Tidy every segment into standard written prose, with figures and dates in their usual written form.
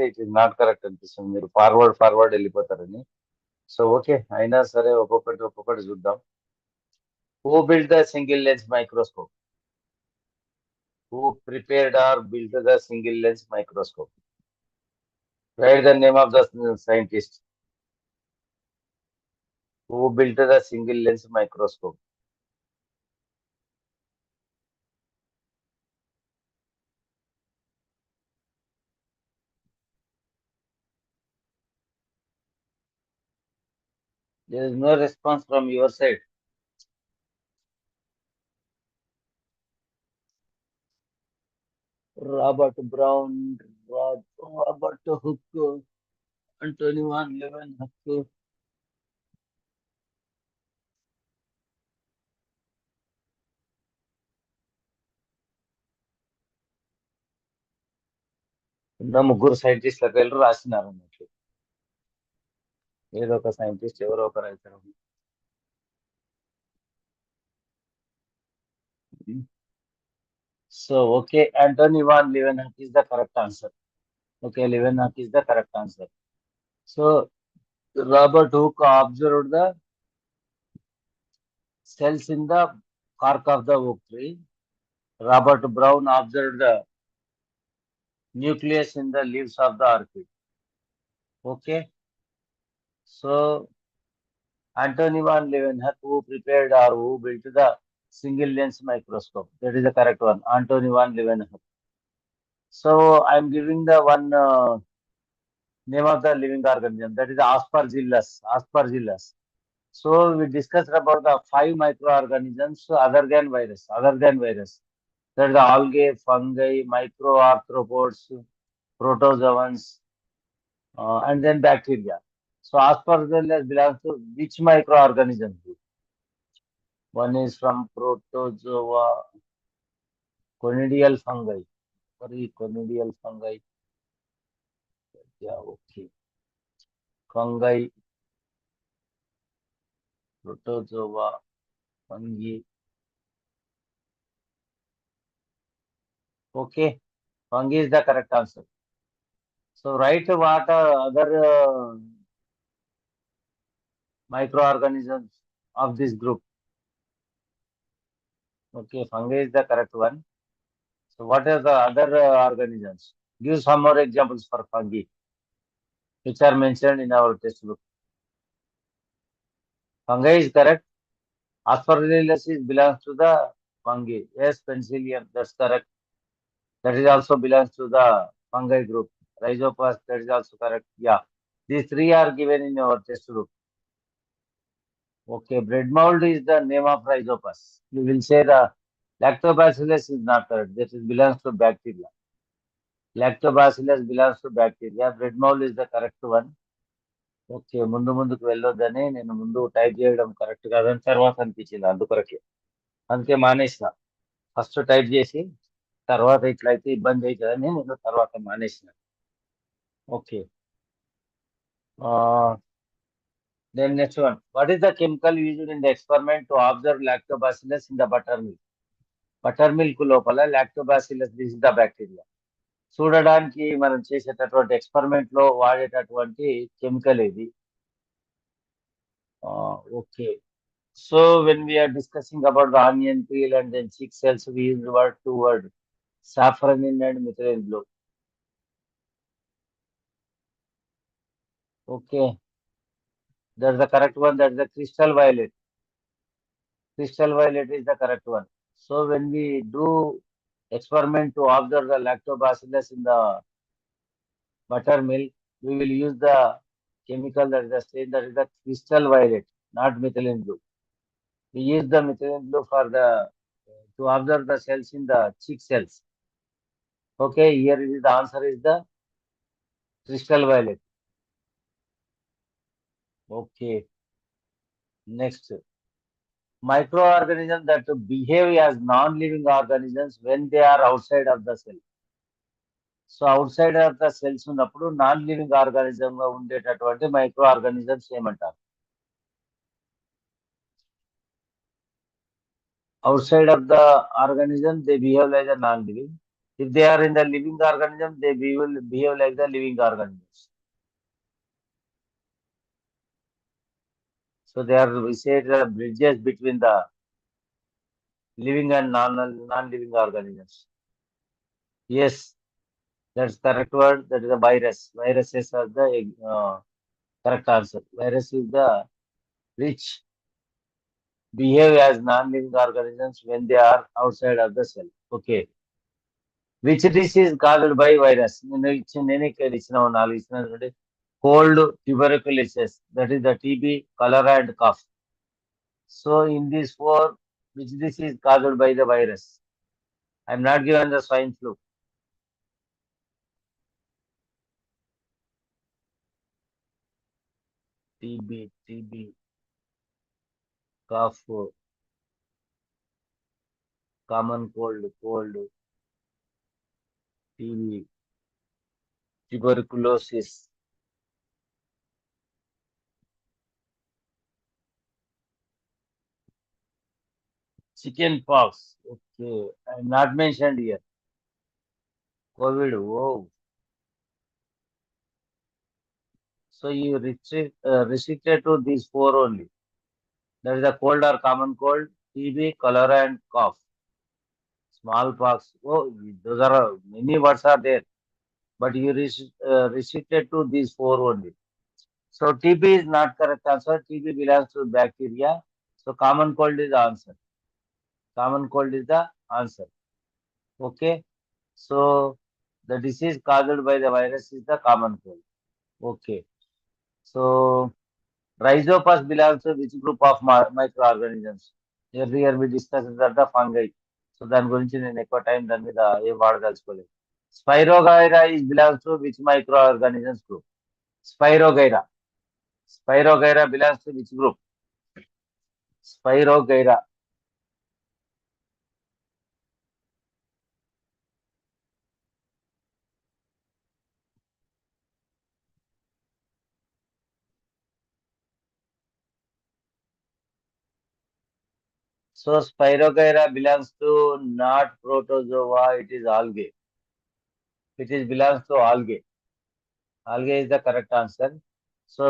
చూస్తే it is not correct అనిపిస్తుంది. మీరు ఫార్వర్డ్ వెళ్ళిపోతారని. సో ఓకే, అయినా సరే ఒక్కొక్కటి ఒక్కొక్కటి చూద్దాం. Who built the single lens microscope? Who prepared or built the single lens microscope? Write the name of the scientist who built the single lens microscope. There is no response from your side. Robert Brown, Robert Hooke, Anthony van Leeuwenhoek. ఉన్న ముగ్గురు సైంటిస్టుల పేర్లు రాసినారు అన్నట్లు. ఏదో ఒక scientist ఎవరో ఒకరు అవుతారు. So, okay, Anthony van Leeuwenhoek is the correct answer. Okay, Leeuwenhoek is the correct answer. So, Robert Hooke observed the cells in the bark of the oak tree. Robert Brown observed the nucleus in the leaves of the orchid. Okay, so Anthony van Leeuwenhoek, who prepared or who built the single lens microscope. That is the correct one, Anthony van Leeuwenhoek. So I am giving the one name of the living organism, that is Aspergillus. Aspergillus. So we discussed about the 5 microorganisms other than virus. Other than virus, that is the algae, fungi, microarthropods, protozoans, and then bacteria. So Aspergillus belongs to which microorganism? One is from protozoa, conidial fungi. Sorry, conidial fungi. Yeah, okay. Fungi, protozoa, fungi. Okay, fungi is the correct answer. So write what are other microorganisms of this group. Okay, fungi is the correct one. So what are the other organisms? Give some more examples for fungi, which are mentioned in our textbook. Fungi is correct. Aspergillus is belongs to the fungi. Yes, penicillium, that's correct. That is also belongs to the fungi group. Rhizopus, that is also correct. Yeah, these three are given in our textbook. Okay, bread mold is the name of Rhizopus. You will say the lactobacillus is not correct. This is belongs to bacteria. Lactobacillus belongs to bacteria. Bread mold is the correct one. Okay, ముందుకు వెళ్ళొద్దని నేను ముందు type చేయడం correct కాదని తర్వాత అనిపించింది, అందుకొరకే అందుకే మానేసిన. ఫస్ట్ టైప్ చేసి తర్వాత ఇట్లయితే ఇబ్బంది అవుతుందని నేను తర్వాత మానేసిన. Okay, then next one. What is the chemical used in the experiment to observe lactobacillus in the buttermilk? Buttermilk లోపల lactobacillus, this is the bacteria. చూడడానికి మనం చేసేటటువంటి ఎక్స్పెరిమెంట్ లో వాడేటటువంటి కెమికల్ ఇది. Okay, so when we are discussing about the onion peel and then chick cells, we use the word two word, saffronin and methylene blue. Okay, that's the correct one. That's the crystal violet. Crystal violet is the correct one. So when we do experiment to observe the lactobacillus in the buttermilk, we will use the chemical that is the same, that is the crystal violet, not methylene blue. We use the methylene blue for the to observe the cells in the chick cells. Okay, here is the answer is the crystal violet. Okay, next. Microorganisms that behave as non-living organisms when they are outside of the cell. So out side of the cells ఉన్నప్పుడు non living organism గా ఉండేటటువంటి micro organisms ఏమంటారు? Out side of the organism they behave like a non-living. If they are in the living organism, they will behave like the living organisms. So they are, we say, the bridges between the living and non-living organisms. Yes, that's correct word. That is a virus. Viruses are the correct answer. Virus is the which behave as non-living organisms when they are outside of the cell. Okay. Which disease caused by virus? నేను నాలుగు ఇచ్చిన చూడండి. Cold, tuberculosis, that is the TB, cholera and cough. So in these four, which disease caused by the virus? I'm not given the swine flu. TB, cough, common cold, TB, tuberculosis, chicken pox. Okay, I'm not mentioned here. COVID. Whoa. So you restricted to these four only. That is the cold or common cold, TB, cholera, and cough. Smallpox. Oh, those are many words are there, but you restricted to these four only. So TB is not correct answer. TB belongs to bacteria. So common cold is the answer. Common cold is the answer. Okay. So the disease caused by the virus is the common cold. Okay. So rhizopus belongs to which group of microorganisms? Earlier we discussed that the fungi. So దాని గురించి నేను ఎక్కువ time దాని మీద ఏం వాడదలుచుకోలేదు. Spiroghyra is belongs to which microorganisms group? Spiroghyra. Spiroghyra belongs to which group? Spiroghyra. So Spiroghyra belongs to not protozoa, it is algae. It is belongs to algae. Algae is the correct answer. So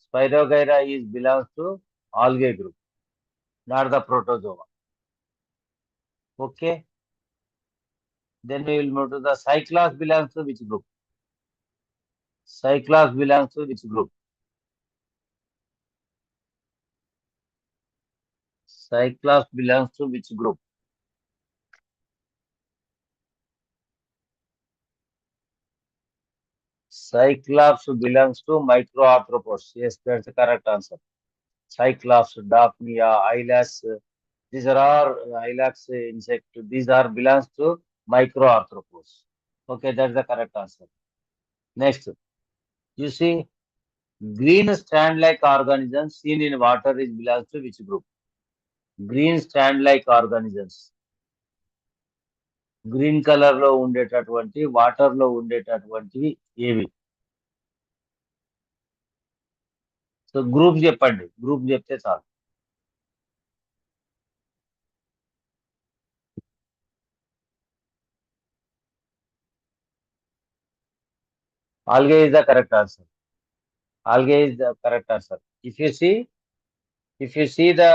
Spiroghyra is belongs to algae group, not the protozoa. Okay. Then we will move to the Cyclops belongs to which group? Cyclops belongs to which group? Cyclops belongs to which group? Cyclops belongs to microarthropods. Yes, that's the correct answer. Cyclops, Daphnia, Hylas, these are all Hylax insect. These are belongs to microarthropods. Okay, that's the correct answer. Next, you see green stand-like organisms seen in water is belongs to which group? Green stand-like organisms. Green colour లో ఉండేటటువంటి water లో ఉండేటటువంటివి ఏవి? So group చెప్పండి, group చెప్తే చాలు. Algae is the correct answer. Algae is the correct answer. If you see the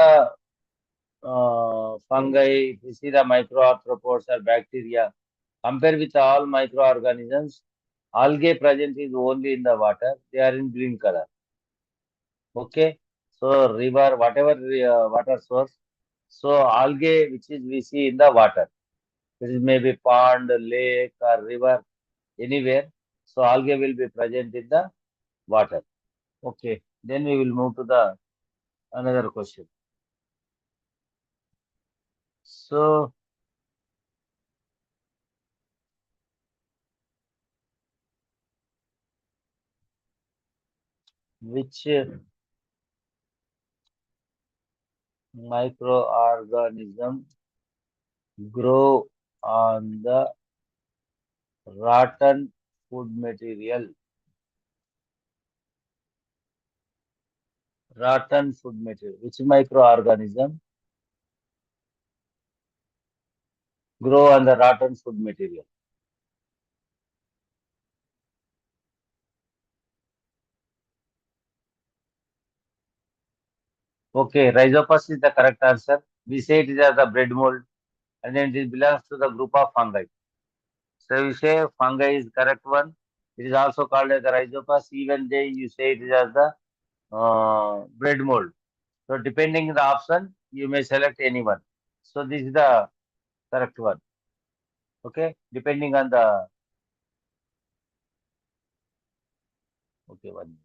fungi, if you see the microarthropods or bacteria, compare with all microorganisms, algae present is only in the water. They are in green color. Okay. So river, whatever water source. So algae, which is we see in the water. This is maybe pond, lake, or river, anywhere. So algae will be present in the water. Okay. Then we will move to the another question. So which microorganism grow on the rotten food material? Rotten food material. Which microorganism grow on the rotten food material? Okay, rhizopus is the correct answer. We say it is as the bread mold, and then it belongs to the group of fungi. So you say fungi is correct one. It is also called as the rhizopus. Even they you say it is as the bread mold. So depending on the option, you may select any one. So this is the correct one. Okay, depending on the okay one.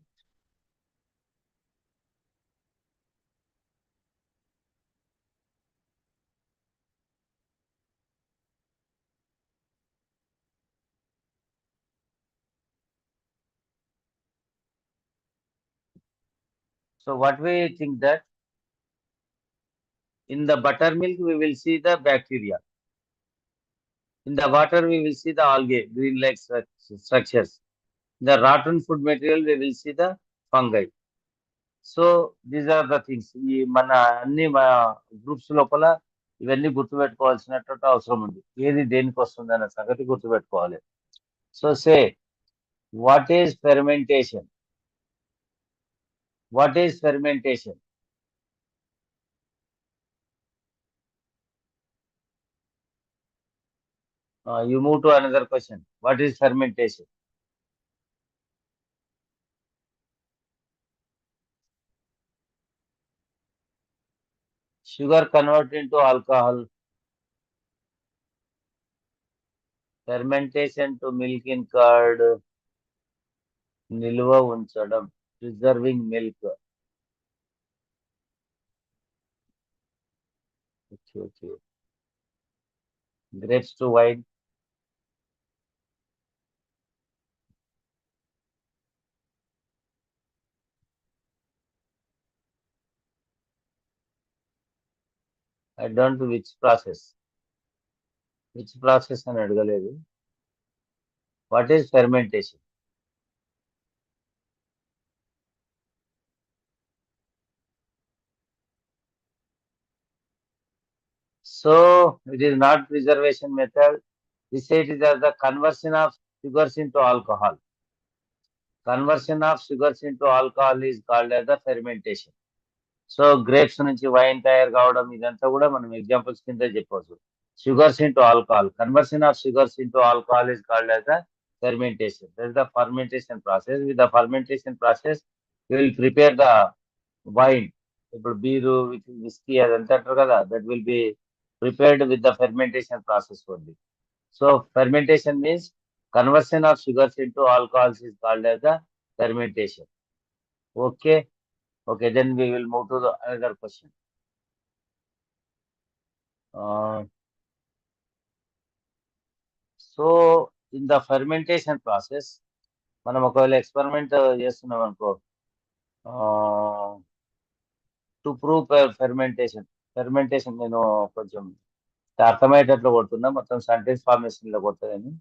So what we think that in the buttermilk we will see the bacteria. In the water we will see the algae, green-like structures. In the rotten food material we will see the fungi. So these are the things ఈ మన అన్ని groups లోపల ఇవన్నీ గుర్తుపెట్టుకోవాల్సినటువంటి అవసరం ఉంది. ఏది దేనికి వస్తుంది అనే సంగతి గుర్తుపెట్టుకోవాలి. So say what is fermentation? What is fermentation? You move to another question. What is fermentation? Sugar convert into alcohol. Fermentation to milk in curd. నిల్వ ఉంచడం. Preserving milk. Okay, okay. Grapes to wine. I don't know which process. Which process అని అడగలేదు. What is fermentation? So it is not preservation method. We say it is as the conversion of sugars into alcohol. Conversion of sugars into alcohol is called as the fermentation. So grapes నుంచి wine తయారు కావడం ఇదంతా కూడా మనం examples కింద చెప్పవచ్చు. Sugars into alcohol, conversion of sugars into alcohol is called as the fermentation. That is the fermentation process. With the fermentation process will prepare the wine. ఇప్పుడు beer whisky అదంతా అంటారు కదా, that will be prepared with the fermentation process only. So fermentation means conversion of sugars into alcohols is called as the fermentation. Okay. Okay, then we will move to the another question. Uh, so in the fermentation process, మనం ఒకవేళ experiment చేస్తున్నాం అనుకో, to prove fermentation. Fermentation నేను కొంచెం అర్థమయ్యేటట్లు కొడుతున్నా, మొత్తం sentence formation లో కొడుతుందని.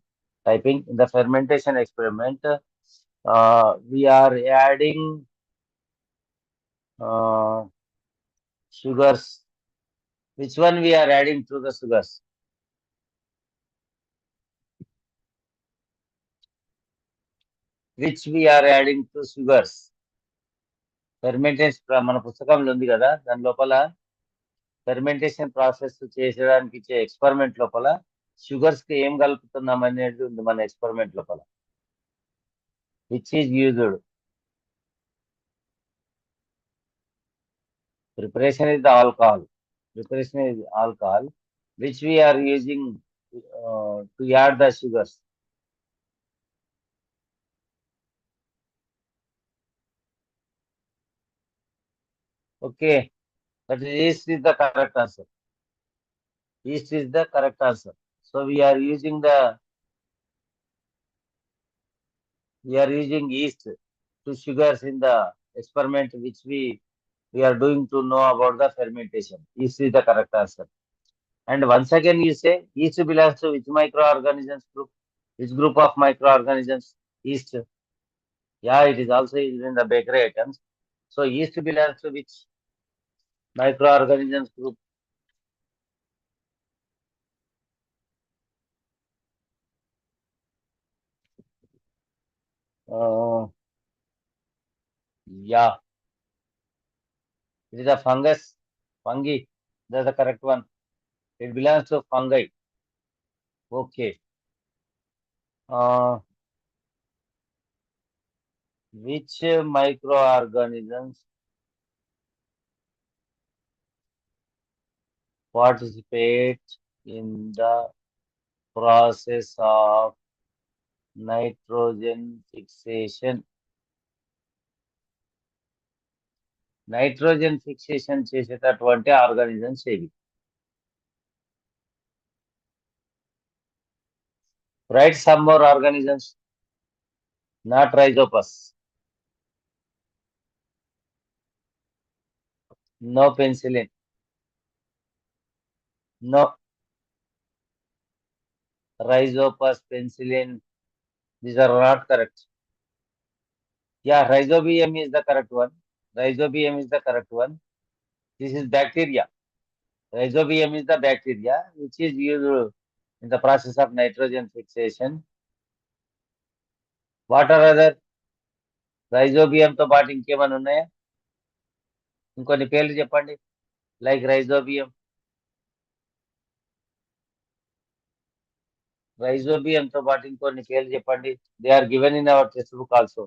Typing in the fermentation experiment we are adding sugars. Which one we are adding to the sugars? Which we are adding to sugars? Fermentation మన పుస్తకంలో ఉంది కదా, దాని లోపల ఫెర్మెంటేషన్ ప్రాసెస్ చేసేదానికి ఇచ్చే ఎక్స్పెరిమెంట్ లోపల షుగర్స్ కి ఏం కలుపుతున్నాం అనేది ఉంది మన ఎక్స్పెరిమెంట్ లోపల. Which is used? Preparation is the alcohol. Preparation is alcohol which we are using to add the sugars. Okay, that is yeast is the correct answer. Yeast is the correct answer. So we are using yeast to sugars in the experiment which we are doing to know about the fermentation. Yeast is the correct answer. And once again you say yeast belongs to which microorganisms group? Which group of microorganisms? Yeast. Yeah, it is also used in the bakery items. So yeast belongs to which microorganisms group? Uh, yeah, It is a fungus, fungi. That's the correct one. It belongs to fungi. Okay. Uh, which microorganisms participate in the process of nitrogen fixation? Nitrogen fixation చేసేటటువంటి organisms ఏవి? Right some more organisms. Not rhizopus. No penicillin. No rhizopus, penicillin, these are not correct. Yeah, rhizobium is the correct one. Rhizobium is the correct one. This is bacteria. Rhizobium is the bacteria which is used in the process of nitrogen fixation. What are other? రైజోబియంతో పాటు ఇంకేమైనా ఉన్నాయా? ఇంకొన్ని పేర్లు చెప్పండి. Like rhizobium. రైజోబియంతో పాటు ఇంకొన్ని పేర్లు చెప్పండి. They are given in our textbook also.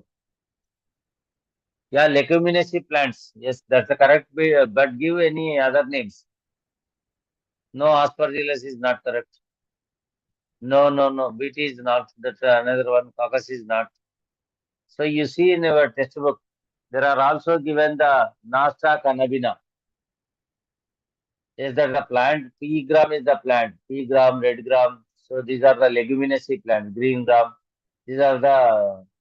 Yeah, leguminaceous plants. Yes, that's the correct. But give any other names. No, aspergillus is not correct. No, no, no. Bt is not. That's another one. Caucus is not. So you see in our textbook, there are also given the Nasta cannabina. Is that the plant? Pea gram is the plant. Pea gram, red gram. So these are the leguminaceous plants. Green gram. These are the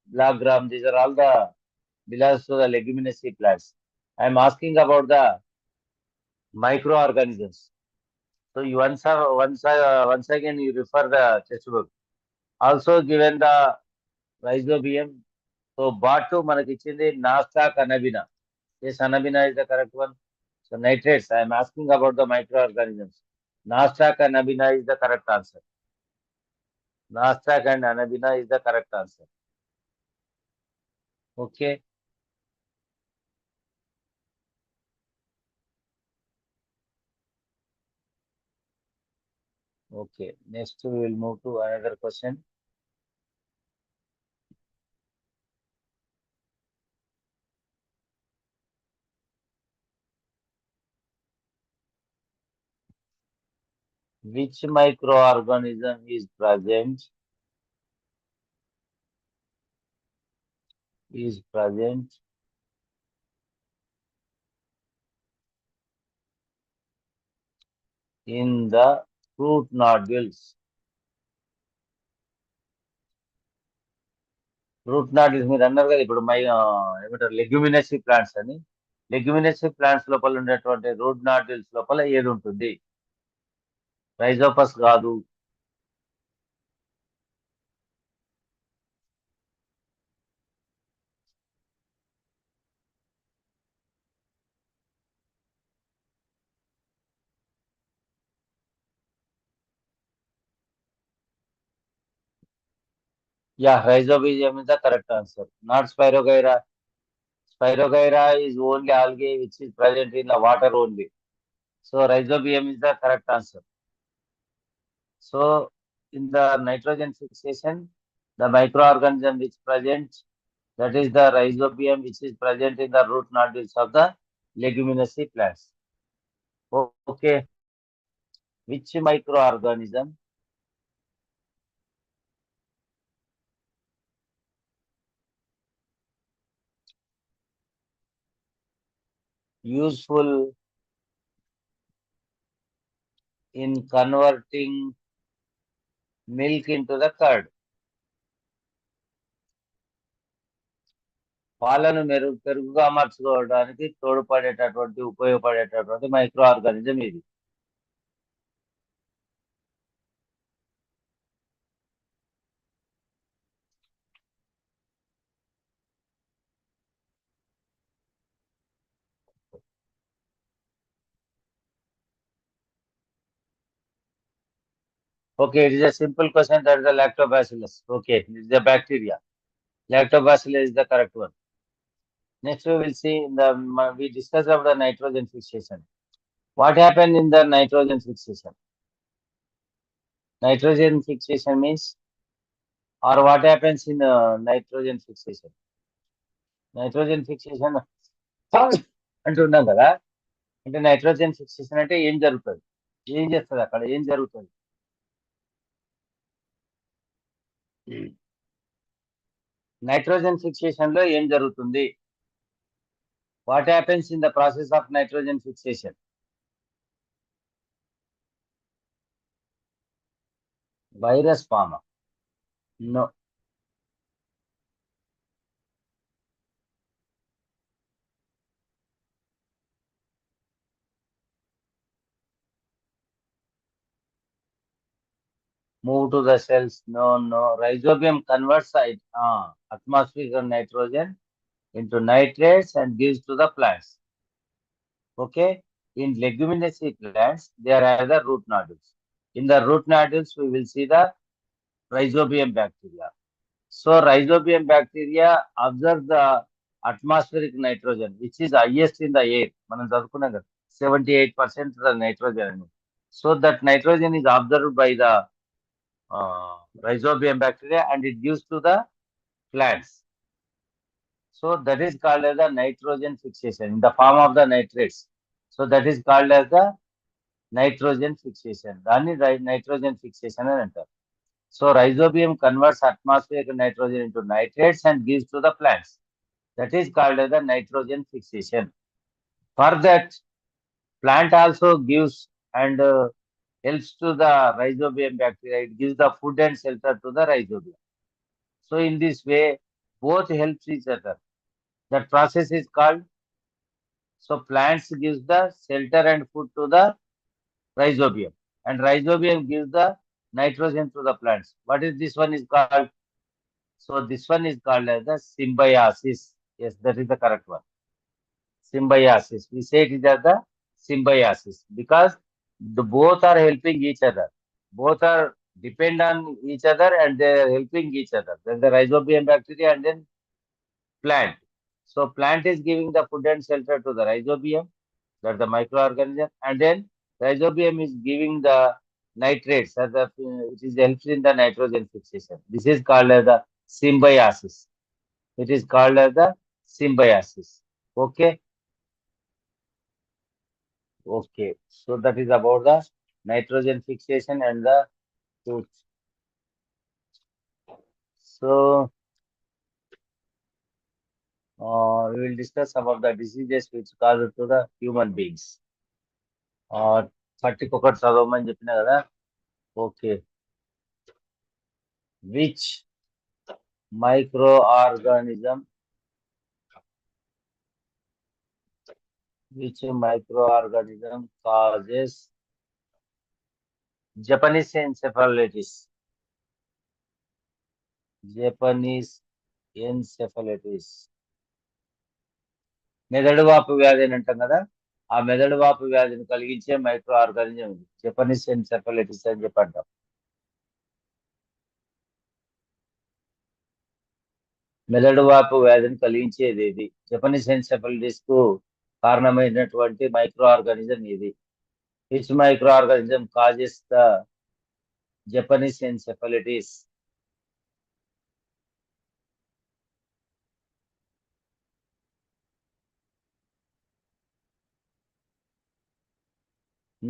black gram. These are all the belongs to the leguminaceous plants. I am asking about the microorganisms. So you once again you refer the textbook. Also given the rhizobium. So Batu manakichindi Nasta Kanabina. Yes, Anabina is the correct one. So nitrates. I am asking about the microorganisms. Nasta Kanabina is the correct answer. Nasta and Anabina is the correct answer. Okay. Okay. Next we will move to another question. Which microorganism is present in the fruit nodules? Fruit nodules మీరు అన్నారు కదా ఇప్పుడు ఏమంటారు లెగ్యుమినసీ plants అని. లెగ్యుమినసీ plants లోపల ఉండేటువంటి route నాటిల్స్ లోపల ఏది ఉంటుంది? రైజోపస్ కాదు. Yeah, rhizobium is the correct answer. Not spirogyra. Spirogyra is only algae which is present in the water only. So rhizobium is the correct answer. So in the nitrogen fixation, the microorganism which present, that is the rhizobium which is present in the root nodules of the leguminaceous plants. Okay, which microorganism useful in converting milk into the curd? పాలను పెరుగుగా మార్చుకోవడానికి తోడ్పడేటటువంటి ఉపయోగపడేటటువంటి micro organism ఇది. Okay, it is a simple question. That is the lactobacillus. Okay, it is the bacteria. Lactobacillus is the correct one. Next we will see in the we discussed about the nitrogen fixation. What happened in the nitrogen fixation? Nitrogen fixation means, or what happens in nitrogen fixation? Nitrogen fixation అంటున్నాం కదా. అంటే nitrogen fixation అంటే ఏం జరుగుతుంది, ఏం చేస్తుంది అక్కడ, ఏం జరుగుతుంది? నైట్రోజన్ ఫిక్సేషన్ లో ఏం జరుగుతుంది? What happens in the process of nitrogen fixation? Virus form? No. Move to the cells? No, no. Rhizobium converts atmospheric nitrogen into nitrates and gives to the plants. Okay. In leguminous plants, there are the root nodules. In the root nodules, we will see the rhizobium bacteria. So rhizobium bacteria observe the atmospheric nitrogen, which is highest in the air. మనం చదువుకున్నాం కదా, 78% the nitrogen. So that nitrogen is observed by the rhizobium bacteria and it gives to the plants. So that is called as the nitrogen fixation in the form of the nitrates. So that is called as the nitrogen fixation. దాన్ని nitrogen fixation అని అంటారు. So rhizobium converts atmospheric nitrogen into nitrates and gives to the plants. That is called as the nitrogen fixation. For that, plant also gives and helps to the rhizobium bacteria. It gives the food and shelter to the rhizobium. So in this way, both helps each other. That process is called. So plants gives the shelter and food to the rhizobium, and rhizobium gives the nitrogen to the plants. What is this one is called? So this one is called as the symbiosis. Yes, that is the correct one. Symbiosis. We say it is as the symbiosis because the both are helping each other. Both are depend on each other and they are helping each other. Then the rhizobium bacteria and then plant. So plant is giving the food and shelter to the rhizobium, that's the microorganism, and then rhizobium is giving the nitrates, which is helps in the nitrogen fixation. This is called as the symbiosis. It is called as the symbiosis. Okay, okay. So that is about the nitrogen fixation and the food. So we will discuss about the diseases which cause to the human beings. 30 ఒకటి చదవమని చెప్పిన కదా. Okay. Which microorganism causes Japanese encephalitis? Japanese encephalitis. మెదడు వాపు వ్యాధి అని అంటాం కదా, ఆ మెదడు వాపు వ్యాధిని కలిగించే మైక్రో ఆర్గానిజం ఇది జపనీస్ ఎన్సెఫలైటిస్ అని చెప్పి అంటాం. మెదడు వాపు వ్యాధిని కలిగించేది ఇది. జపనీస్ ఎన్సెఫలైటిస్ కు కారణమైనటువంటి మైక్రో ఆర్గానిజం ఇది. Which micro organism causes the Japanese encephalitis?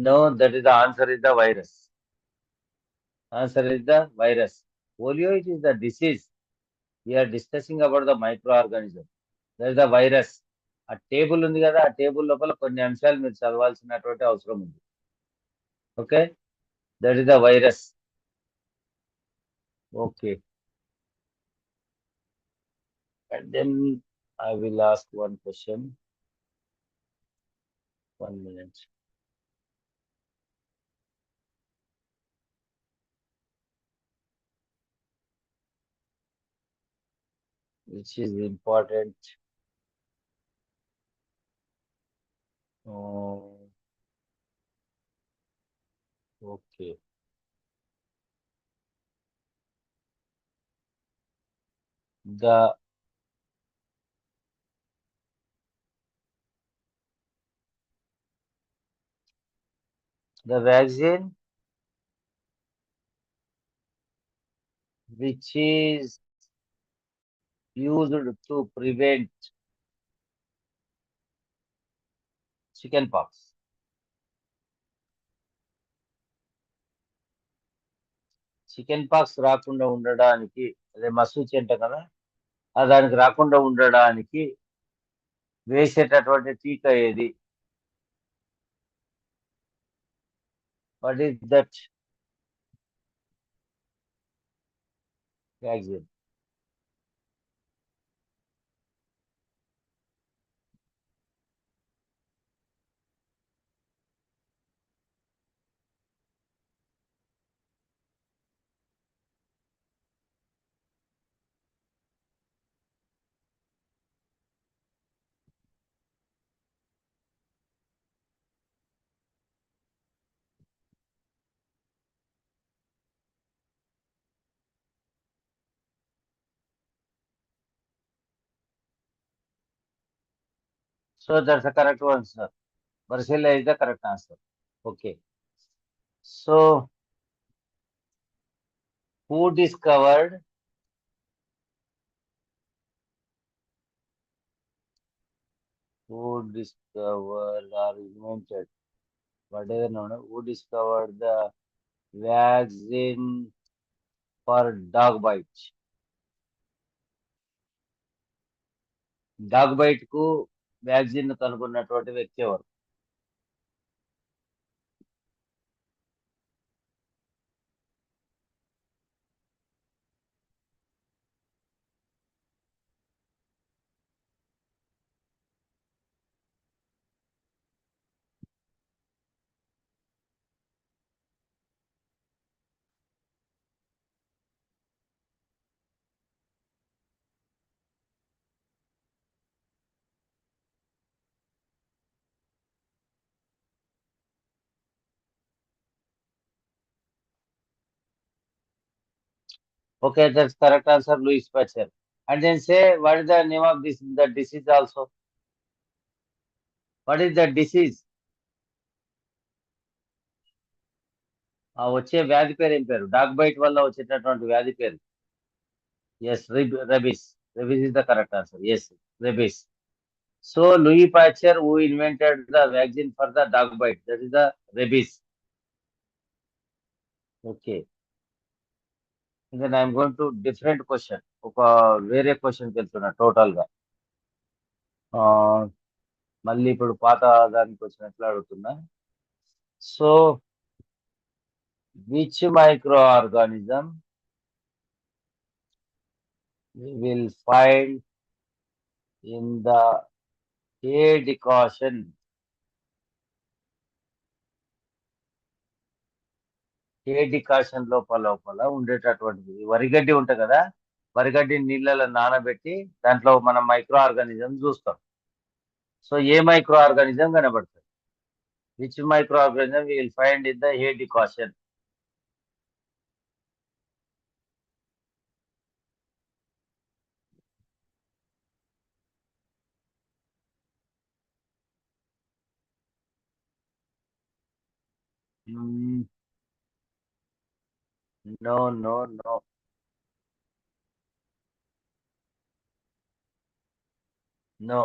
No, that is the answer is the virus. Answer is the virus. Polio, it is the disease. We are discussing about the microorganism. That is the virus. ఆ table ఉంది కదా, ఆ table లోపల కొన్ని అంశాలు మీరు చదవాల్సినటువంటి అవసరం ఉంది. Okay, that is the virus. Okay, and then I will ask one question. 1 minute. Which is important. Okay. The The vaccine which is used to prevent chickenpox. Chicken pox రాకుండా ఉండడానికి అదే మసూచి అంట కదా దానికి రాకుండా ఉండడానికి వేసేటటువంటి టీకా ఏది? What is that vaccine? So that's the correct answer. Varicella is the correct answer. Okay. So who discovered or invented whatever known, who discovered the vaccine for dog bite? Dog bite కు vaccine కనుగొన్నటువంటి వ్యక్తి ఎవరు? Okay, that's correct answer, Louis Pasteur. And then say what is the name of this the disease also? What is the disease? ఆ వచ్చే వ్యాధి పేరు ఏం పేరు? Dog bite వల్ల వచ్చేటటువంటి వ్యాధి పేరు? Yes, rabies. Rabies is the correct answer. Yes, rabies. So Louis Pasteur who invented the vaccine for the dog bite, that is the rabies. Okay. And then I'm going to different question. ఒక వేరే క్వశ్చన్కి వెళ్తున్నా total గా. మళ్ళీ ఇప్పుడు పాత దానికి వచ్చినట్లు అడుగుతున్నా. So which microorganism we will find in the hay decoction? Hey decoction లోపల ఉండేటటువంటిది వరిగడ్డి ఉంటుంది కదా, వరిగడ్డి నీళ్ళలో నానబెట్టి దాంట్లో మనం మైక్రో ఆర్గానిజం చూస్తాం. సో ఏ మైక్రో ఆర్గానిజం కనబడుతుంది? Which micro organism we will find in the hay decoction? No no no no.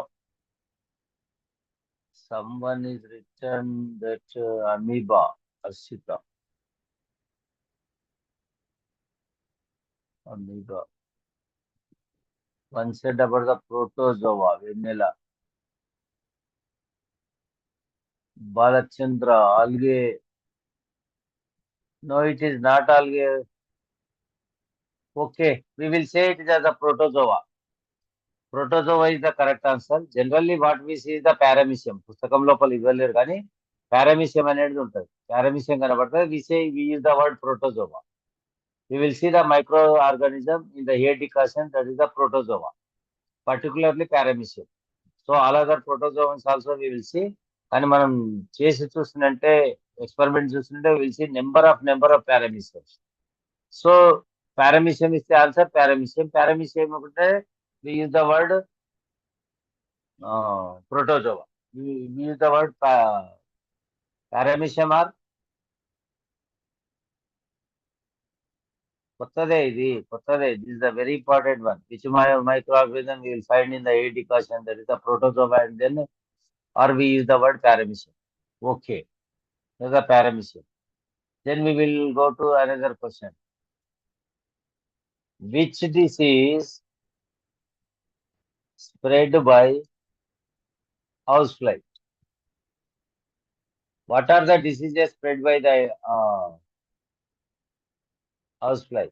Someone is written that amoeba, Asita, amoeba. One said about the protozoa, vanilla. Balachandra, algae. No, it is not algae. Okay, we will say it is as a protozoa. Protozoa is the correct answer. Generally, what we see is the paramecium. పుస్తకం లోపల ఇవ్వలేరు కానీ పారామిసియం అనేది ఉంటుంది. పారామిసియం కనబడుతుంది. We use the word protozoa. We will see the microorganism in the hair decoction, that is the protozoa, particularly paramecium. So all other protozoans also we will see. కానీ మనం చేసి చూస్తుంటే ఎక్స్పెరిమెంట్ చూస్తుంటే will see number of parameciums. So paramecium is the answer. Paramecium ఒకటే we use the word protozoa. We use the word paramecium or కొత్తదే ఇది, కొత్తదే. This is a very important one. Which microorganism we will find in the A decoction, that is the protozoa, and then or we use the word paramecium. Okay, that's the paramecium. Then we will go to another question. Which disease spread by housefly? What are the diseases spread by the housefly?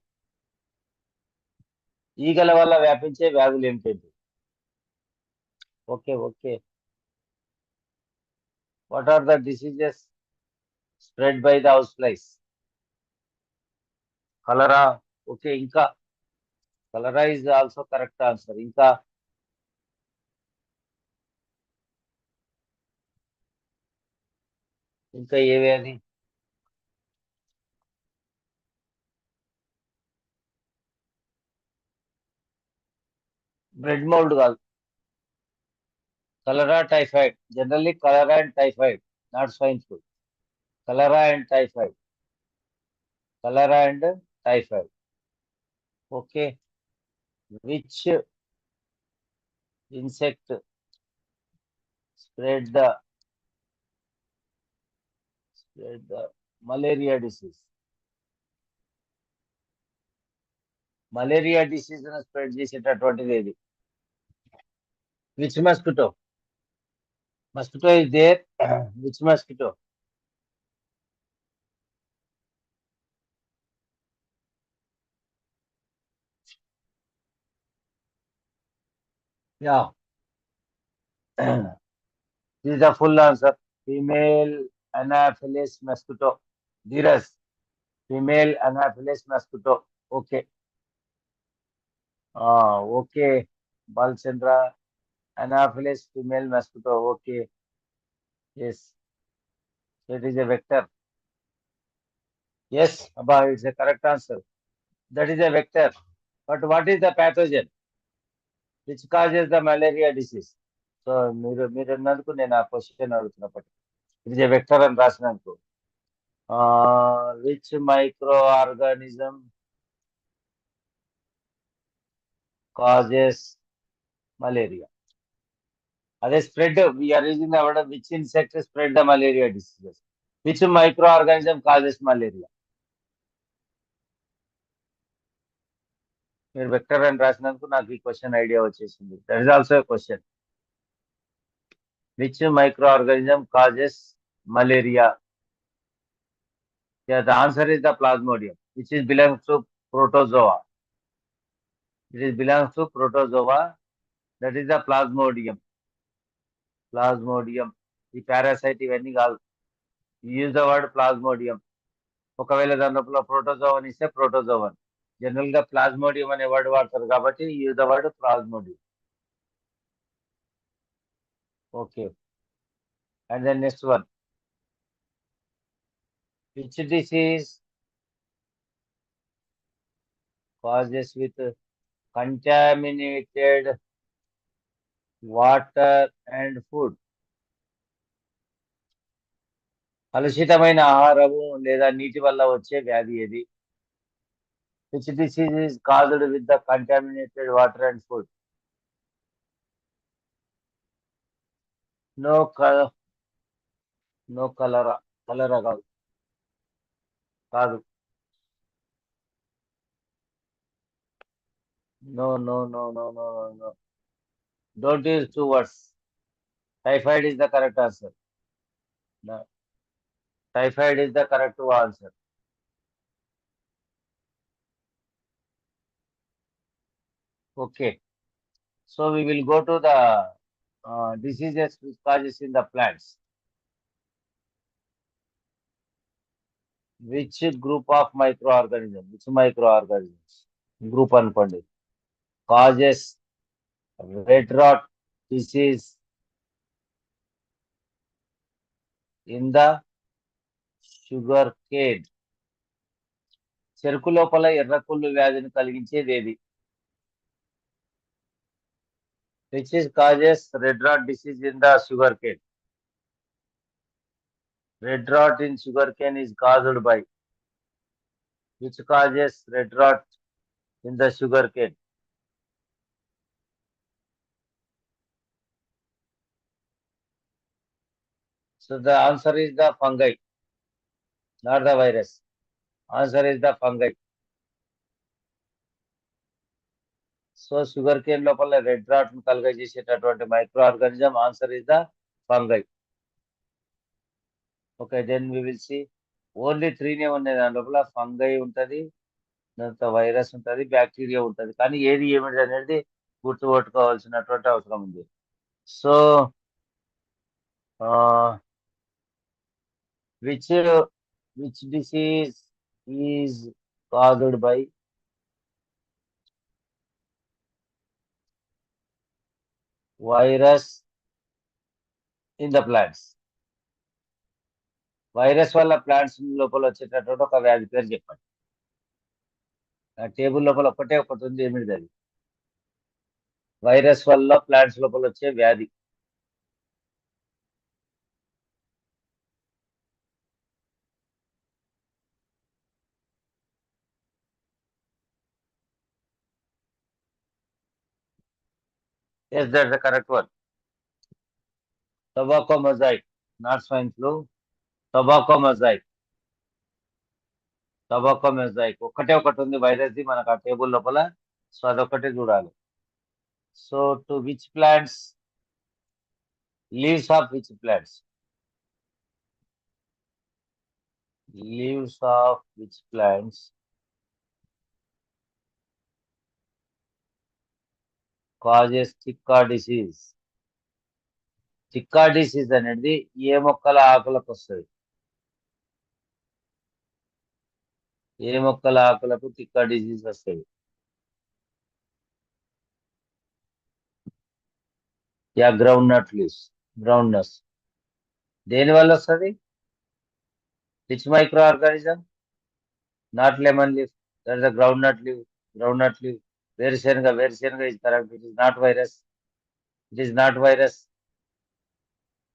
ఈగల వల్ల వ్యాపించే వ్యాధులు ఏమిటండి? Okay, okay. What are the diseases spread by the houseflies? Cholera. Okay, ఇంకా cholera is also correct answer. ఇంకా ఇంకా ఏ వ్యాధి? Bread mould కాదు. Cholera, typhoid. Generally cholera and typhoid, not swine flu. Cholera and typhoid. Cholera and typhoid. Okay. Which insect spread the malaria disease? Malaria disease spread చేసేటటువంటిది ఏది? Which mosquito? Mosquito is there. Which mosquito? Yeah. This is the full answer. Female Anopheles mosquito. Dheeraj. Female Anopheles mosquito. Okay. Okay. Balchandra. Anopheles female mosquito. Okay. Yes. That is a vector. Yes. Abba, it's a correct answer. That is a vector. But what is the pathogen which causes the malaria disease? So మీరు అన్నందుకు నేను ఆ question అడుగుతున్నప్పటి ఇది ఏ vector అని రాసినందుకు which micro organism causes malaria? అదే spread we are using the word which insect spread the malaria diseases. Which micro organism causes malaria? మీరు వెక్టర్ అని రాసినందుకు నాకు ఈ క్వశ్చన్ ఐడియా వచ్చేసింది. That is also question. Which micro organism causes malaria? Yeah, the answer is the plasmodium, which is belongs to protozoa. It is belongs to protozoa. That is the plasmodium. Plasmodium. The parasite ఇవన్నీ కాదు. Use the word plasmodium. ఒకవేళ దాని లోపల protozoan ఇస్తే protozoan. General గా plasmodium అనే word వాడతారు కాబట్టి use the word plasmodium. Okay. And then next one. Which disease causes with contaminated water and food? కలుషితమైన ఆహారము లేదా నీటి వల్ల వచ్చే వ్యాధి ఏది? Which disease is caused with the contaminated water and food? No color, no cholera. Cholera కాదు. కాదు. No, no, no, no, no, no, no. Don't use two words. Typhoid is the correct answer. No. Typhoid is the correct answer. Okay. So we will go to the diseases which causes in the plants. Which group of microorganisms? Which microorganisms? Group అనుకోండి. Causes red rot disease in the sugar cane. చెరుకు లోపల ఎర్రకుళ్ళు వ్యాధిని కలిగించేది ఏది? Which is causes red rot disease in the sugar cane? Red rot in sugar cane is caused by which causes red rot in the sugar cane? So the answer is the fungi, not the virus. Answer is the fungi. So sugar cane లోపల red rot ను కలుగజేసేటటువంటి micro organism answer is the fungi. Okay, then we will see only త్రీనే ఉన్నాయి. దాని లోపల fungi ఉంటది, దాంతో virus ఉంటది, బ్యాక్టీరియా ఉంటది. కానీ ఏది ఏమిటి అనేది గుర్తుపెట్టుకోవాల్సినటువంటి అవసరం ఉంది. So which which disease is caused by virus in the plants? Virus వల్ల ప్లాంట్స్ లోపల వచ్చేటటువంటి ఒక వ్యాధి పేరు చెప్పండి. ఆ టేబుల్ లోపల ఒకటే ఒకటి ఉంది, ఏమిటి అది? వైరస్ వల్ల ప్లాంట్స్ లోపల వచ్చే వ్యాధి. Yes, that's the correct one. Tobacco mosaic, not swine flu. Tobacco mosaic. Tobacco mosaic ఒక్కటే ఒకటి ఉంది వైరస్ ది మనకు ఆ టేబుల్ లోపల. సో అదొక్కటే చూడాలి. So to which plants, leaves of which plants, leaves of which plants causes tikka disease? Tikka disease అనేది ఏ మొక్కల ఆకులకు వస్తుంది? ఏ మొక్కల ఆకులకు టిక్కా డిసీజ్ వస్తుంది? Yeah groundnut leaves, groundnuts. దేని వల్ల వస్తుంది? Which micro organism? Not lemon leaf, that is the groundnut leaf. Groundnut leaf. వేరుశెనగ, వేరుశెనగ is correct. It is not virus. It is not virus.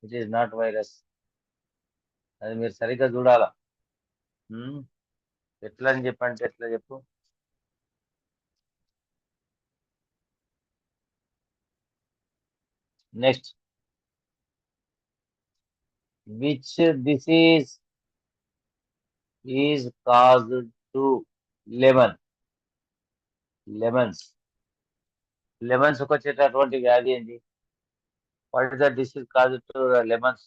It is not virus. అది మీరు సరిగ్గా చూడాలా. ఎట్లా అని చెప్పంటే ఎట్లా చెప్పు. Next, which disease is caused to lemon? Lemons, lemons వచ్చేటటువంటి వ్యాధి ఏంటి? What is the disease caused to lemons?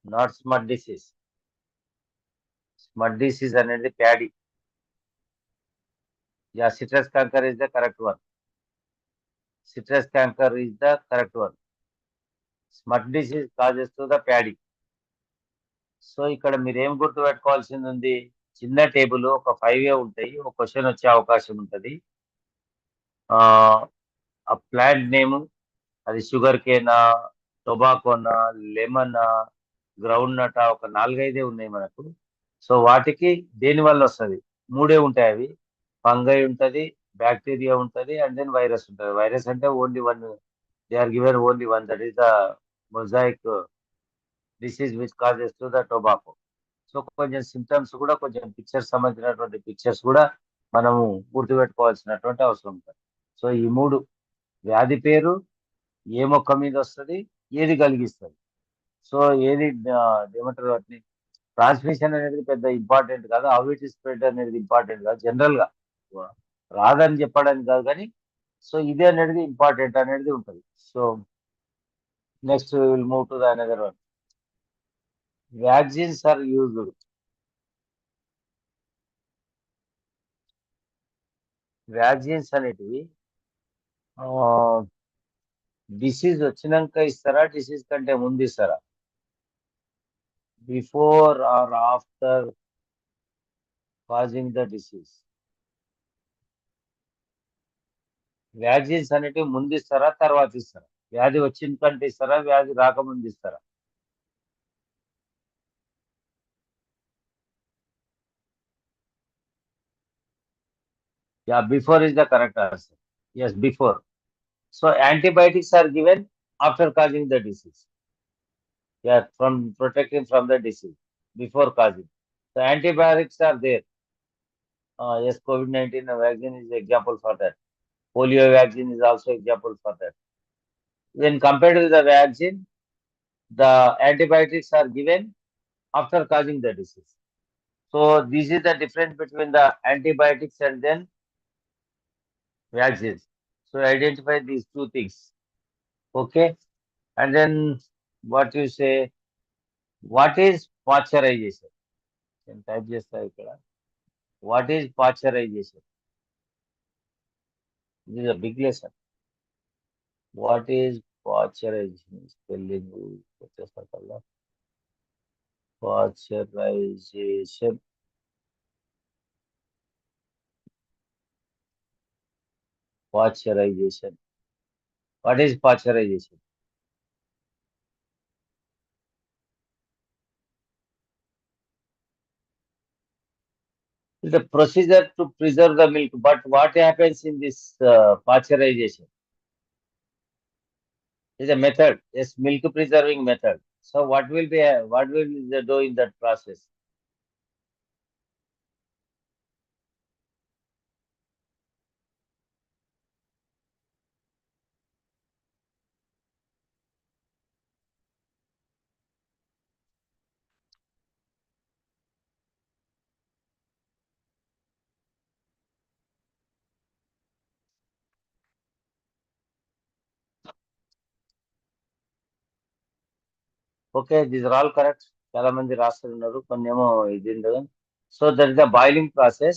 Not smut disease. Smut disease అనేది paddy. Yeah, citrus canker is the correct one. Citrus canker is the correct one. Smut disease causes to the paddy. So ఇక్కడ మీరు ఏం గుర్తు పెట్టుకోవాల్సింది ఉంది? చిన్న table ఒక 5 ఉంటాయి, ఒక క్వశ్చన్ వచ్చే అవకాశం ఉంటుంది. ఆ ప్లాంట్ నేమ్, అది షుగర్ కేనా, టొబాకోనా, లెమనా, గ్రౌండ్ నటా, ఒక 4-5 ఉన్నాయి మనకు. సో వాటికి దేని వల్ల వస్తుంది? 3 ఉంటాయి అవి. ఫంగై ఉంటది, బ్యాక్టీరియా ఉంటది, అండ్ దెన్ వైరస్ ఉంటది. వైరస్ అంటే only one, they are given only one, that is the mosaic disease which causes to the tobacco. So కొంచెం సిమ్టమ్స్ కూడా, కొంచెం పిక్చర్స్ సంబంధించినటువంటి పిక్చర్స్ కూడా మనము గుర్తుపెట్టుకోవాల్సినటువంటి అవసరం ఉంటుంది. సో ఈ 3 వ్యాధి పేరు, ఏ మొక్క మీద వస్తుంది, ఏది కలిగిస్తుంది. సో ఏది ఏమంటారు వాటిని, ట్రాన్స్మిషన్ అనేది పెద్ద ఇంపార్టెంట్ కాదు, హౌ ఇట్ ఇస్ స్ప్రెడ్ అనేది ఇంపార్టెంట్ కాదు. జనరల్ గా రాదని చెప్పడానికి కాదు, కానీ సో ఇది అనేది ఇంపార్టెంట్ అనేది ఉంటుంది. So next will move to the another one. Vaccines are used. Vaccines అనేటివి డిసీజ్ వచ్చినాక ఇస్తారా, డిసీజ్ కంటే ముందు ఇస్తారా? Before or after causing the disease? Vaccines అనేటివి ముందు ఇస్తారా, తర్వాత ఇస్తారా? వ్యాధి వచ్చిన కంటే ఇస్తారా, వ్యాధి రాకముందు ఇస్తారా? Yeah, before is the correct answer. Yes, before. So antibiotics are given after causing the disease. Yeah, from protecting from the disease before causing. So antibiotics are there. Yes, COVID-19 vaccine is example for that. Polio vaccine is also example for that. When compared to the vaccine, the antibiotics are given after causing the disease. So this is the difference between the antibiotics and then vaccines. So identify these two things. Okay. And then what you say, what is pasteurization? Can type చేస్తా ఇక్కడ. What is pasteurization? This is a big lesson. What is pasteurization? Spelling వచ్చేస్తా కదా. Pasteurization. Pasteurization. What is pasteurization? It's a procedure to preserve the milk. But what happens in this pasteurization? It's a method. Yes, milk preserving method. So what will they do in that process? Okay, these are all correct. చాలా మంది రాస్తున్నారు కొన్ని ఏమో ఇది ఉండదు. So there is a boiling process.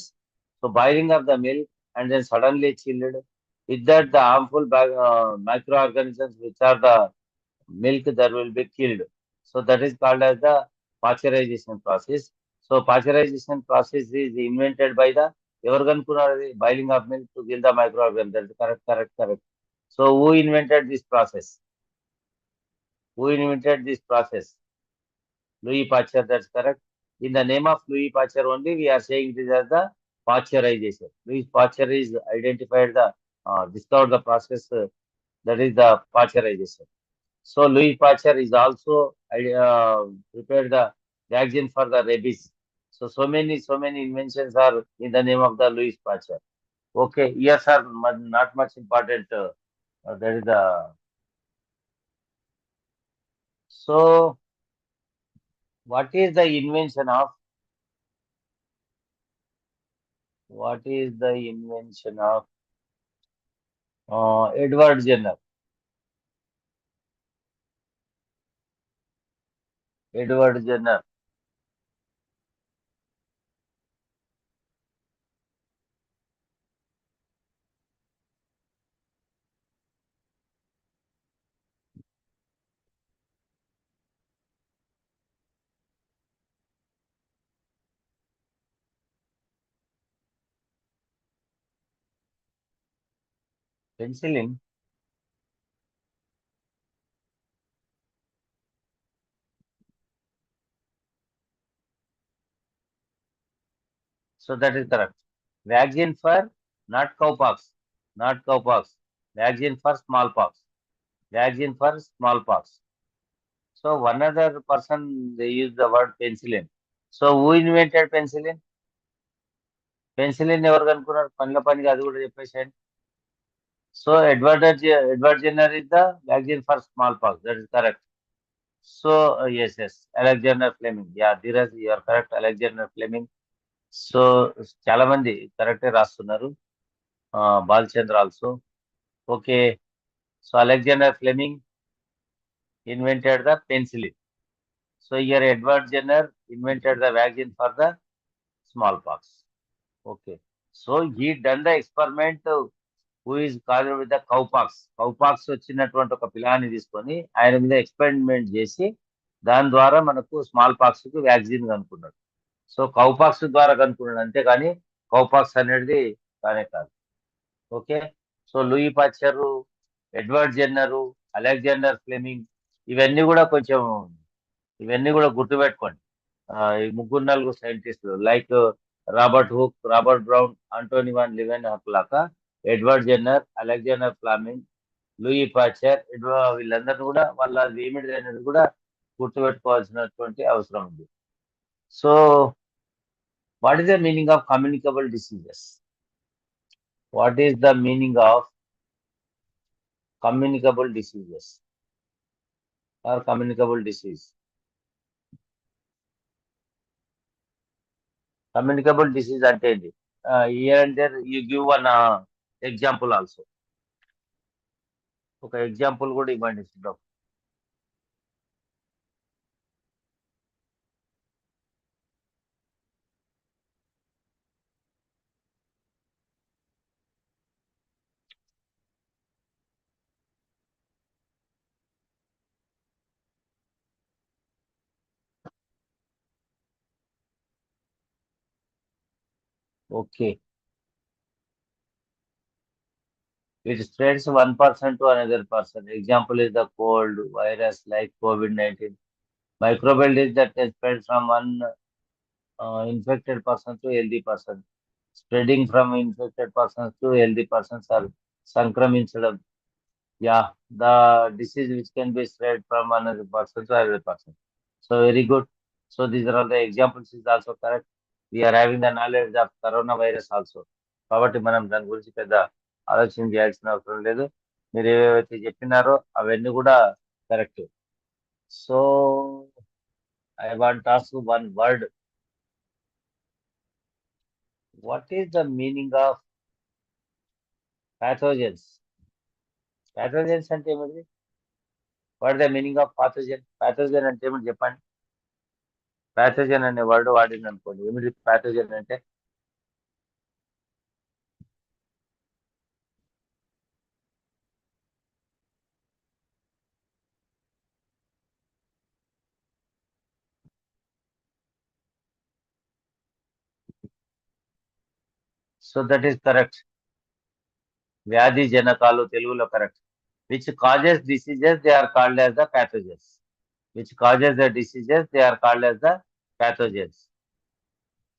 So boiling of the milk and then suddenly chilled. With that the harmful microorganisms which are the milk that will be killed. So that is called as the pasteurization process. So pasteurization process is invented by the ఎవరు కనుక్కున్నారు అది boiling of milk to kill the microorganisms. That is correct, correct, correct. So who invented this process? Who invented this process? Louis Pasteur, that's correct. In the name of Louis Pasteur only, we are saying this as the pasteurization. Louis Pasteur is identified the discovered the process that is the pasteurization. So Louis Pasteur is also prepared the vaccine for the rabies. So many inventions are in the name of the Louis Pasteur. Okay, yes, sir. Not much important. That is the so. What is the invention of what is the invention of Edward Jenner? Edward Jenner. Penicillin. So that is correct. Vaccine for not cowpox, not cowpox. Vaccine for smallpox. Vaccine for smallpox. So one other person they use the word penicillin. So who invented penicillin? Penicillin ఎవరు కనుక్కున్నారు పనిలో పనిగా అది కూడా చెప్పేసాను. So Edward Jenner is the vaccine for smallpox. That is correct. So yes, Alexander Fleming. Yeah, Dheeraj, you are correct. Alexander Fleming. So చాలా మంది కరెక్టే రాస్తున్నారు. Balachandra also. Okay. So Alexander Fleming invented the penicillin. So here Edward Jenner invented the vaccine for the small pox. Okay. So he done the experiment who is caused with the cowpox. Cowpox వచ్చినటువంటి ఒక పిల్లాన్ని తీసుకొని ఆయన మీద experiment చేసి దాని ద్వారా మనకు స్మాల్ పాక్స్ కు వ్యాక్సిన్ కనుక్కున్నాడు. సో కౌపాక్స్ ద్వారా కనుక్కున్నాడు అంతేగాని కౌపాక్స్ అనేది కానే కాదు. Okay. So Louis Pasteur, Edward Jenner, Alexander Fleming ఇవన్నీ కూడా ఇవన్నీ కూడా గుర్తుపెట్టుకోండి. ఈ ముగ్గురు నలుగురు సైంటిస్టులు like Robert Hooke, Robert Brown, Antonie van Leeuwenhoek లాగా Edward Jenner, Alexander Fleming, Louis Pasteur, వీళ్ళందరూ కూడా వాళ్ళ ఏమిటి అనేది కూడా గుర్తుపెట్టుకోవాల్సినటువంటి అవసరం ఉంది. So what is the meaning of communicable diseases? What is the meaning of communicable diseases or communicable disease? Communicable disease అంటే ఏంటి? Here and there you give one example also. ఒక ఎగ్జాంపుల్ కూడా ఇవ్వండి చూద్దాం. Okay. It spreads one person to another person. Example is the cold virus like COVID-19. Microbial disease that can spread from one infected person to healthy person. Spreading from infected persons to healthy persons are సంక్రమించడం. Yeah, the disease which can be spread from another person to another person. So very good. So these are all the examples is also correct. We are having the knowledge of coronavirus also. కాబట్టి మనం దాని గురించి పెద్ద ఆలోచన చేయాల్సిన అవసరం లేదు. మీరు ఏవైతే చెప్పినారో అవన్నీ కూడా correct. So I want ask one word. What is the meaning of pathogens? Pathogens అంటే ఏమిటి? What the meaning of pathogen? Pathogen అంటే ఏమిటి చెప్పండి. ప్యాథోజన్ అనే వర్డ్ వాడింది అనుకోండి, ఏమిటి ప్యాథోజన్ అంటే? So that is correct. వ్యాధి జనకాలు తెలుగులో correct. Which causes diseases they are called as the pathogens. Which causes the diseases they are called as the pathogens.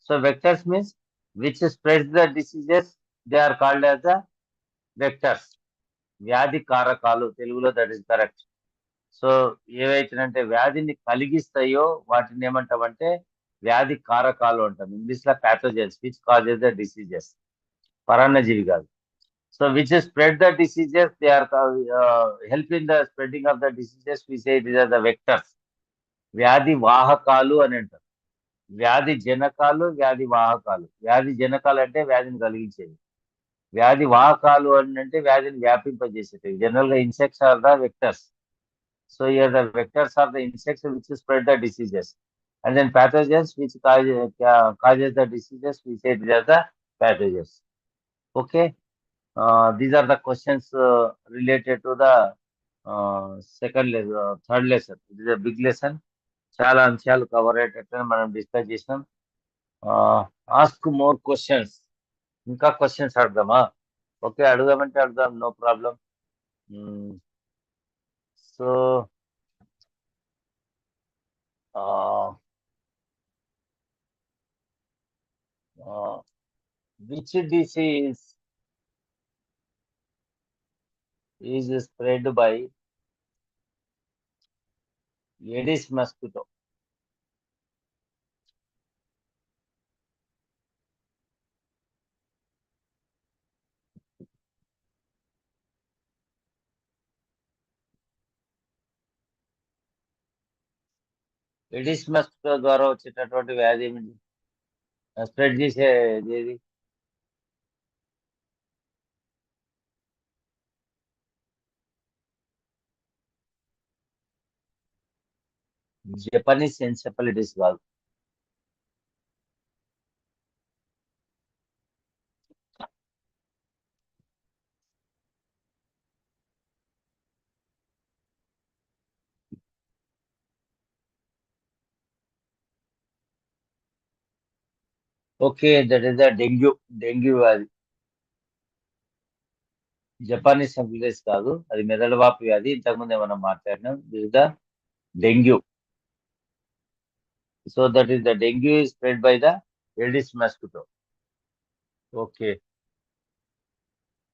So vectors means which spreads the diseases they are called as the vectors. వ్యాధి కారకాలు తెలుగులో that is correct. So ఏవైతేనంటే వ్యాధిని కలిగిస్తాయో వాటిని ఏమంటామంటే వ్యాధి కారకాలు అంటాం. ఇంగ్లీష్ లో pathogens which causes the diseases. పరాన్నజీవి కాదు. So which spread the diseases, they are help in the spreading of the diseases. We say these are the vectors. వ్యాధి వాహకాలు అని అంటారు. వ్యాధి జనకాలు, వ్యాధి వాహకాలు. వ్యాధి జనకాలు అంటే వ్యాధిని కలిగించేవి. వ్యాధి వాహకాలు అని అంటే వ్యాధిని వ్యాపింపజేసేవి. జనరల్ గా insects are the vectors. So here the vectors are the insects which spread the diseases. And then pathogens which causes the diseases. We say these are the pathogens. Okay. These are the questions related to the second lesson, third lesson. It is a big lesson. చాలా అంశాలు cover అయ్యేటట్టు మనం discuss చేసినాం. Ask more questions. ఇంకా questions అడుగుదామా? Okay, అడుగుదామంటే అడుగుదాం, no problem. So which disease is spread by aedes mosquito? Aedes mosquito ద్వారా వచ్చేటటువంటి వ్యాధి ఏమిటి? స్ప్రెడ్ చేసేది ఏది? జపనీస్ ఎన్సెఫలిటిస్ కాదు. Okay, that is the dengue. Dengue వ్యాధి. జపానీస్ ఎన్సెఫలిటిస్ కాదు, అది మెదడువాపు వ్యాధి. ఇంతకుముందు మనం మాట్లాడినాం. This the dengue. So that is the dengue is spread by the aedes mosquito. Okay,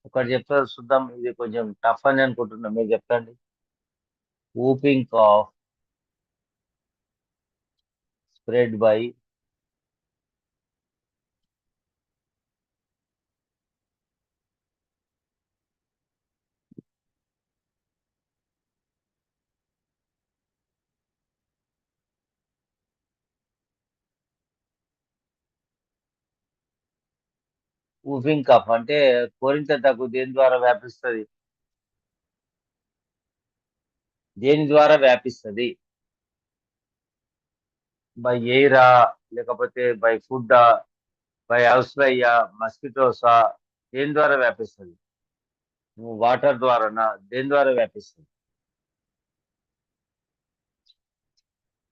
ఒకటి చెప్తారు చూద్దాం. ఇది కొంచెం టఫ్ అని అనుకుంటున్నా, మీరు చెప్పండి. whooping cough spread by whooping cough అంటే కోరింత దగ్గు దేని ద్వారా వ్యాపిస్తుంది? దేని ద్వారా వ్యాపిస్తుంది? బై ఎయిరా, లేకపోతే బై ఫుడ్డా, బై హౌస్ ఫ్లైయా, మస్కిటోసా? దేని ద్వారా వ్యాపిస్తుంది? వాటర్ ద్వారానా? దేని ద్వారా వ్యాపిస్తుంది?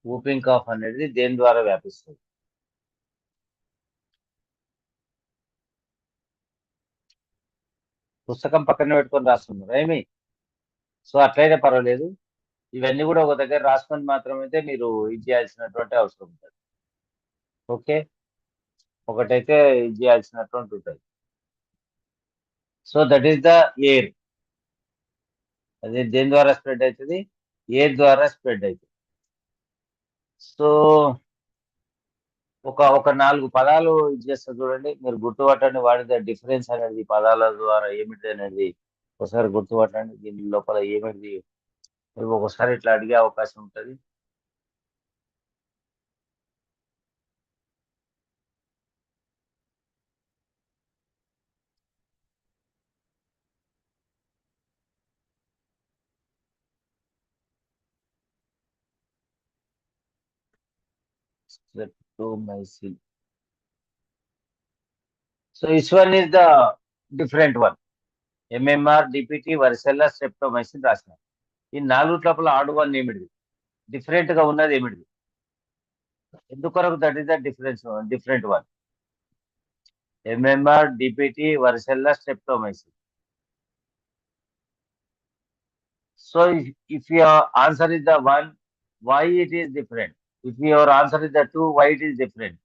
whooping cough అనేది దేని ద్వారా వ్యాపిస్తుంది? పుస్తకం పక్కన పెట్టుకొని రాస్తున్నారు ఏమి? సో అట్లయితే పర్వాలేదు. ఇవన్నీ కూడా ఒక దగ్గర రాసుకొని మాత్రమైతే మీరు ఇది చేయాల్సినటువంటి అవసరం ఉంటుంది. ఓకే, ఒకటైతే ఇది చేయాల్సినటువంటి ఉంటుంది. So that is the air. అది దేని ద్వారా స్ప్రెడ్ అవుతుంది? ఎయిర్ ద్వారా స్ప్రెడ్ అవుతుంది. సో ఒక 4 పదాలు ఇది చేస్తా చూడండి, మీరు గుర్తుపట్టండి. వాట్ ఇస్ ద డిఫరెన్స్ అనేది పదాల ద్వారా ఏమిటి అనేది ఒకసారి గుర్తుపట్టండి. దీని లోపల ఏమిటి ఒకసారి ఇట్లా అడిగే అవకాశం ఉంటుంది. Streptomycin. So this one is the different one. MMR, DPT, varicella, streptomycin రాసిన ఈ 4 లోపల ఆడ్ వన్ ఏమిటిది? డిఫరెంట్ గా ఉన్నది ఏమిటిది? ఎందుకొరకు that is the difference, different one? MMR, DPT, varicella, streptomycin. So if your answer is the 1, why it is different? If your answer is the 2, why it is different?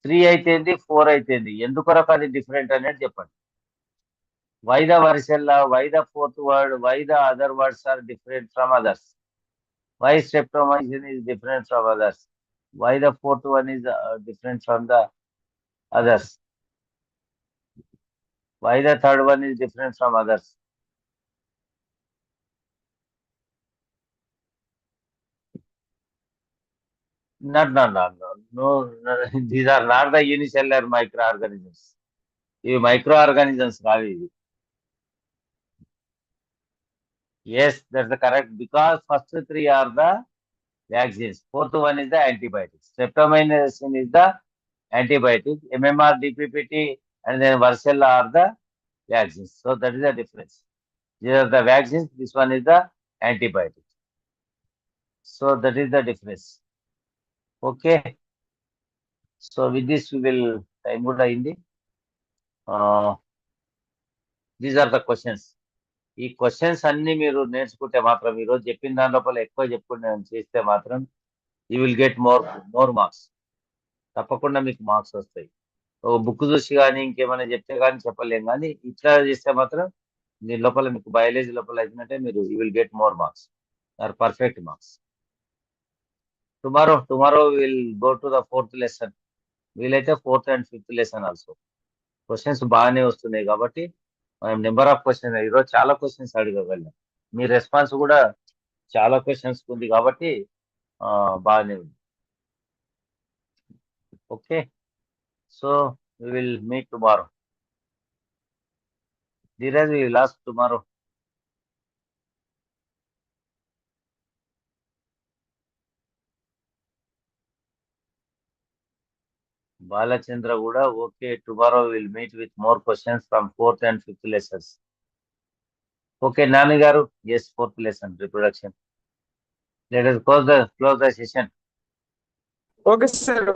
3 అయితేంది, 4 అయితేంది, ఎందుకొరకు అది different అనేది చెప్పండి. Why the varicella? Why the fourth word? Why the other words are different from others? Why streptomycin is different from others? Why the fourth one is different from the others? Why the third one is different from others? No. These are not the unicellular microorganisms. ఇవి microorganisms కావు ఇవి. Yes, that's the correct, because first 3 are the vaccines. Fourth one is the antibiotics. Streptomycin is the antibiotic. MMR, DPPT, and then varicella are the vaccines. So that is the difference. These are the vaccines. This one is the antibiotic. So that is the difference. Okay. So with this we will time కూడా అయింది. These are the questions. ఈ questions అన్ని మీరు నేర్చుకుంటే మాత్రం, ఈరోజు చెప్పిన దాని లోపల ఎక్కువ చెప్పుకుంటే చేస్తే మాత్రం you will get more marks. తప్పకుండా మీకు మార్క్స్ వస్తాయి. ఒక బుక్ చూసి కానీ ఇంకేమైనా చెప్తే కానీ చెప్పలేం, కానీ ఇట్లా చేస్తే మాత్రం దీని లోపల మీకు బయాలజీ లోపల అయినట్టే మీరు you will get more marks or perfect marks. Tomorrow will go to the 4th lesson. వీలైతే 4th and 5th lesson also. Questions బాగానే వస్తున్నాయి కాబట్టి మనం నెంబర్ ఆఫ్ క్వశ్చన్స్ ఈరోజు చాలా క్వశ్చన్స్ అడగగలం. మీ రెస్పాన్స్ కూడా చాలా క్వశ్చన్స్ ఉంది కాబట్టి బాగానే ఉంది. Okay, so we will meet tomorrow. Dheeraj, we will ask tomorrow. Balachandra Guda, okay, tomorrow we will meet with more questions from 4th and 5th lessons. Okay, Nani Garu, yes, 4th lesson, reproduction. Let us close the session. Okay, sir.